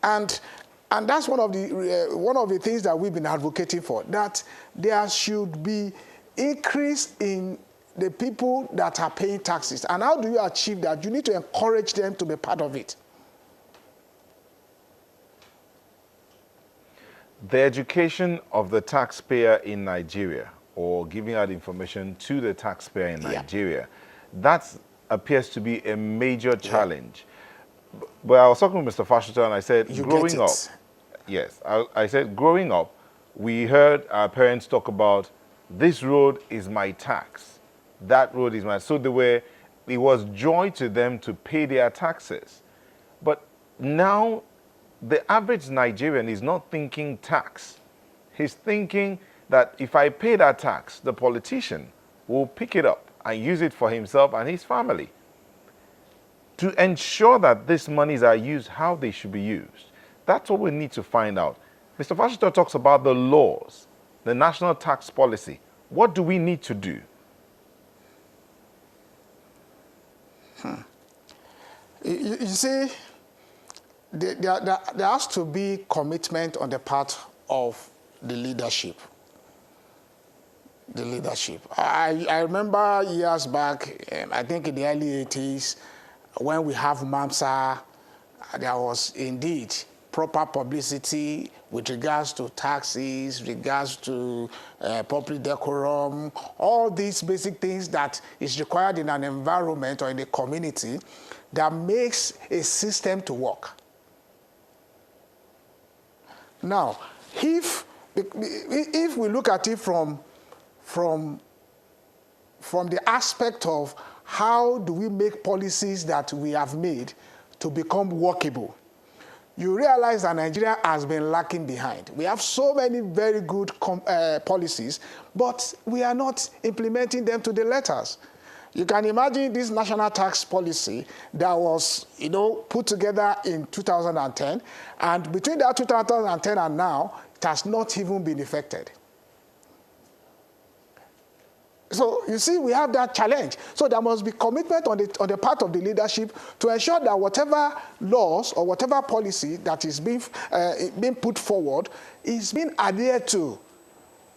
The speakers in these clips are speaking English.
And that's one of the things that we've been advocating for, that there should be increase in the people that are paying taxes. And how do you achieve that? You need to encourage them to be part of it. The education of the taxpayer in Nigeria, or giving out information to the taxpayer in Nigeria, that appears to be a major challenge. But I was talking with Mr. Fashoto and I said, growing up, yes, I said, growing up, we heard our parents talk about, this road is my tax, that road is my, so it was joy to them to pay their taxes. But now, the average Nigerian is not thinking tax. He's thinking that if I pay that tax, the politician will pick it up and use it for himself and his family. To ensure that these monies are used how they should be used, that's what we need to find out. Mr. Fashoto talks about the laws, the national tax policy. What do we need to do? You see, there has to be commitment on the part of the leadership. The leadership. I remember years back, I think in the early 80s, when we have MAMSA, there was indeed proper publicity with regards to taxes, regards to public decorum, all these basic things that is required in an environment or in a community that makes a system to work. Now, if we look at it from the aspect of how do we make policies that we have made to become workable, you realize that Nigeria has been lacking behind. We have so many very good policies, but we are not implementing them to the letters. You can imagine this national tax policy that was, put together in 2010, and between that 2010 and now, it has not even been effected. So you see, we have that challenge. So there must be commitment on the part of the leadership to ensure that whatever laws or whatever policy that is being put forward is being adhered to,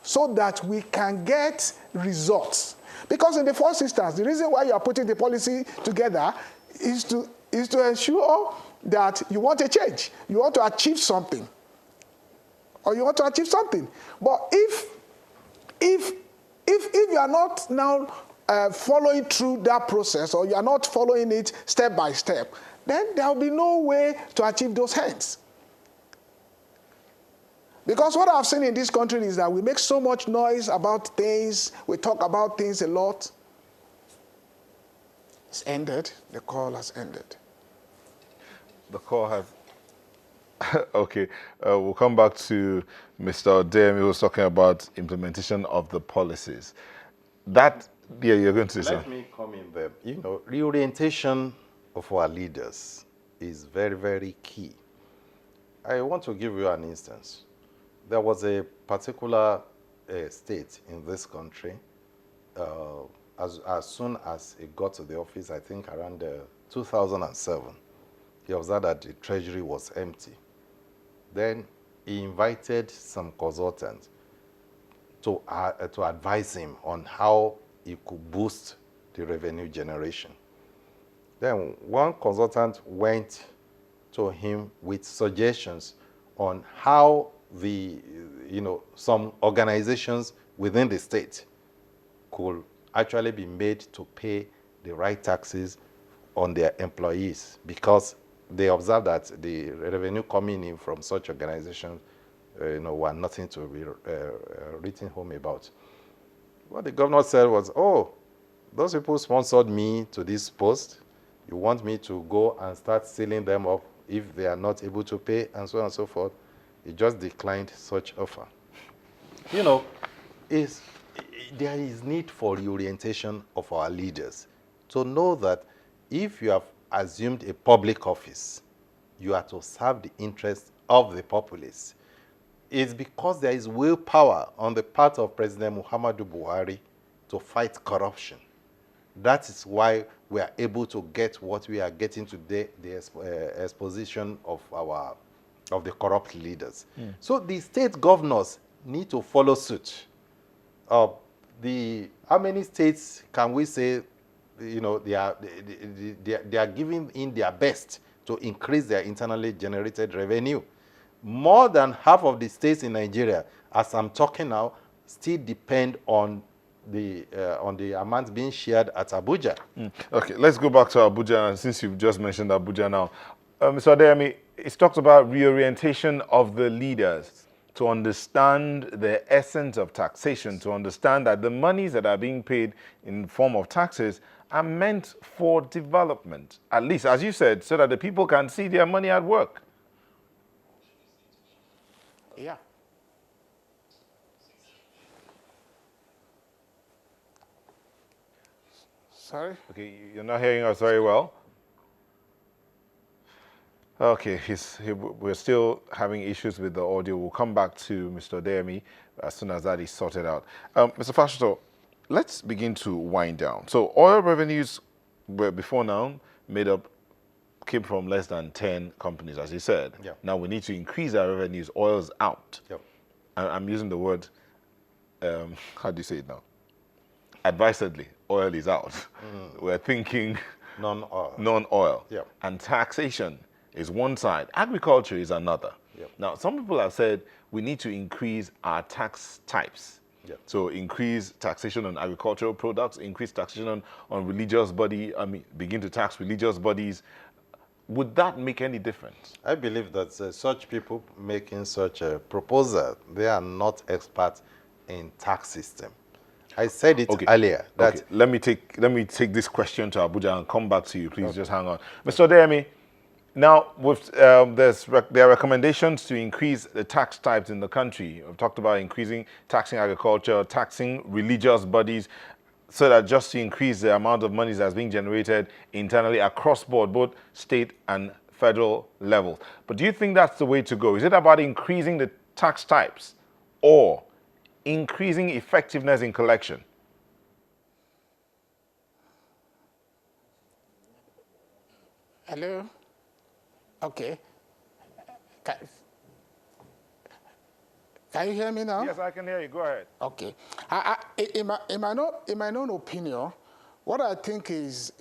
so that we can get results. Because in the first instance, the reason why you are putting the policy together is to ensure that you want a change, you want to achieve something, or you want to achieve something. But if you are not now following through that process, or you are not following it step by step, then there will be no way to achieve those ends. Because what I've seen in this country is that we make so much noise about things, we talk about things a lot. It's ended. The call has ended. The call has... Okay, we'll come back to Mr. Odem, who was talking about implementation of the policies. That, yeah, you're going to say. Let me come in there. Reorientation of our leaders is very, very key. I want to give you an instance. There was a particular state in this country, as soon as it got to the office, I think around 2007, he observed that the treasury was empty. Then he invited some consultants to advise him on how he could boost the revenue generation. Then one consultant went to him with suggestions on how some organizations within the state could actually be made to pay the right taxes on their employees, because they observed that the revenue coming in from such organizations were nothing to be written home about. What the governor said was, oh, those people sponsored me to this post. You want me to go and start sealing them up if they are not able to pay, and so on and so forth. He just declined such offer. There is need for reorientation of our leaders to know that if you have assumed a public office, you are to serve the interests of the populace. It's because there is willpower on the part of President Muhammadu Buhari to fight corruption. That is why we are able to get what we are getting today, the exposition of our of the corrupt leaders. So the state governors need to follow suit. How many states can we say, they are giving in their best to increase their internally generated revenue? More than half of the states in Nigeria, as I'm talking now, still depend on the amount being shared at Abuja. Okay, let's go back to Abuja, and since you've just mentioned Abuja now, Mr. Adeyemi, it's talked about reorientation of the leaders to understand the essence of taxation, to understand that the monies that are being paid in form of taxes are meant for development, at least, as you said, so that the people can see their money at work. Yeah. Sorry? Okay, you're not hearing us very well. Okay, we're still having issues with the audio. We'll come back to Mr. Adeyemi as soon as that is sorted out. Mr. Fashoto, let's begin to wind down. So oil revenues were before now came from less than 10 companies, as you said. Yeah. Now we need to increase our revenues. Oil's out. Yep. I'm using the word, how do you say it now? Advisedly, oil is out. We're thinking Non-oil. non-oil. Yep. And taxation is one side. Agriculture is another. Yep. Now, some people have said we need to increase our tax types. Yep. So increase taxation on agricultural products, increase taxation on religious begin to tax religious bodies. Would that make any difference? I believe that such people making such a proposal, they are not experts in tax system. I said it earlier that let me take this question to Abuja and come back to you. Please just hang on, Mr. Adeyemi. Now, there are recommendations to increase the tax types in the country. We've talked about taxing agriculture, taxing religious bodies, so that just to increase the amount of money that's being generated internally across board, both state and federal level. But do you think that's the way to go? Is it about increasing the tax types or increasing effectiveness in collection? Hello? Okay. Can you hear me now? Yes, I can hear you. Go ahead. Okay. In my own opinion, what I think is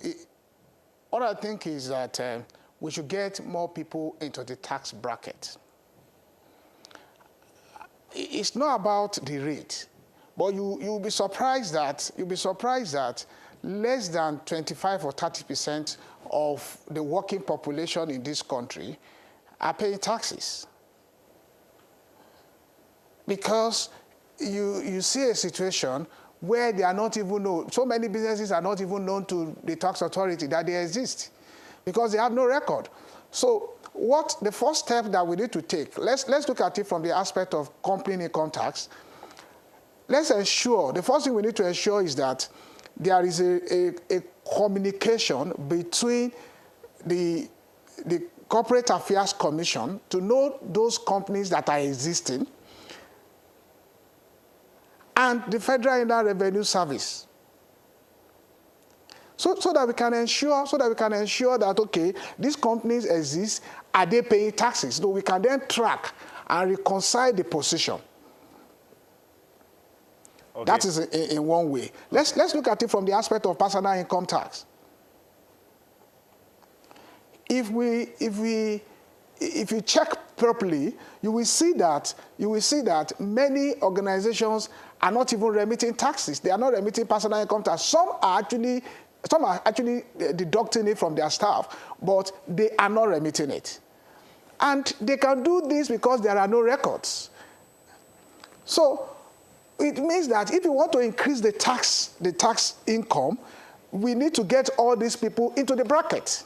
that we should get more people into the tax bracket. It's not about the rate, but you'll be surprised that less than 25 or 30% of the working population in this country are paying taxes. Because you see a situation where they are not even known, so many businesses are not even known to the tax authority that they exist because they have no record. So the first step that we need to take, let's look at it from the aspect of company income tax. The first thing we need to ensure is that there is a communication between the Corporate Affairs Commission to know those companies that are existing and the Federal Inland Revenue Service. So that we can ensure that, okay, these companies exist, are they paying taxes? So we can then track and reconcile the position. Okay. That is in one way. Let's look at it from the aspect of personal income tax. If you check properly, you will see that many organizations are not even remitting taxes. They are not remitting personal income tax. Some are actually deducting it from their staff, but they are not remitting it. And they can do this because there are no records. So it means that if you want to increase the tax income, we need to get all these people into the bracket.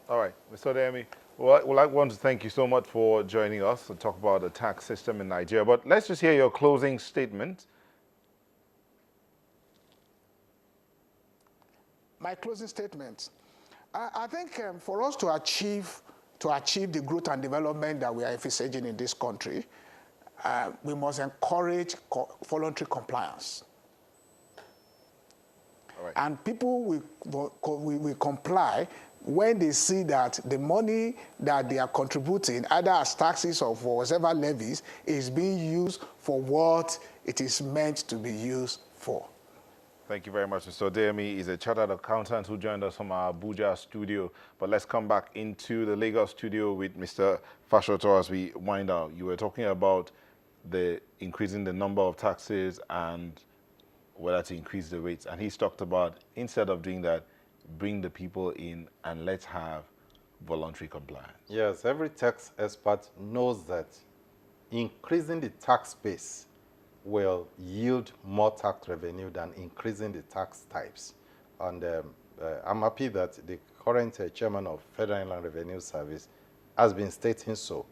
All right, Mr. Adeyemi, well, I want to thank you so much for joining us to talk about the tax system in Nigeria. But let's just hear your closing statement. My closing statement. I think for us to achieve the growth and development that we are envisaging in this country, we must encourage voluntary compliance. Right. And people will comply when they see that the money that they are contributing, either as taxes or for whatever levies, is being used for what it is meant to be used for. Thank you very much, Mr. Odeyemi. He's a chartered accountant who joined us from our Abuja studio. But let's come back into the Lagos studio with Mr. Fashoto as we wind out. You were talking about the increasing the number of taxes and whether to increase the rates. And he's talked about, instead of doing that, bring the people in and let's have voluntary compliance. Yes, every tax expert knows that increasing the tax base will yield more tax revenue than increasing the tax types. And I'm happy that the current chairman of Federal Inland Revenue Service has been stating so.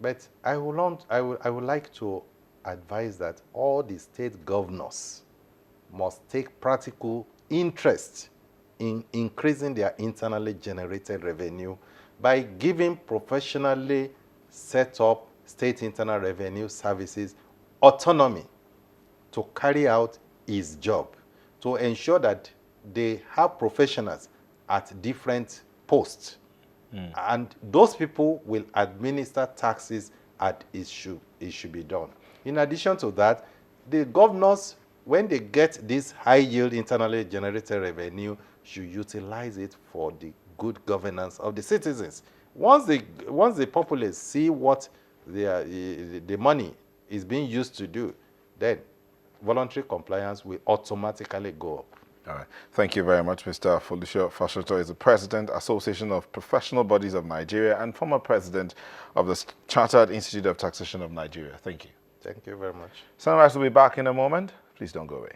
But I would like to advise that all the state governors must take practical interest in increasing their internally generated revenue by giving professionally set up state internal revenue services autonomy to carry out his job, to ensure that they have professionals at different posts. And those people will administer taxes as it should be done. In addition to that, the governors, when they get this high yield internally generated revenue, should utilize it for the good governance of the citizens. Once the populace see what the money is being used to do, then voluntary compliance will automatically go up. All right. Thank you very much, Mr. Felicia Fashoto is the President, Association of Professional Bodies of Nigeria, and former President of the Chartered Institute of Taxation of Nigeria. Thank you. Thank you very much. Sunrise will be back in a moment. Please don't go away.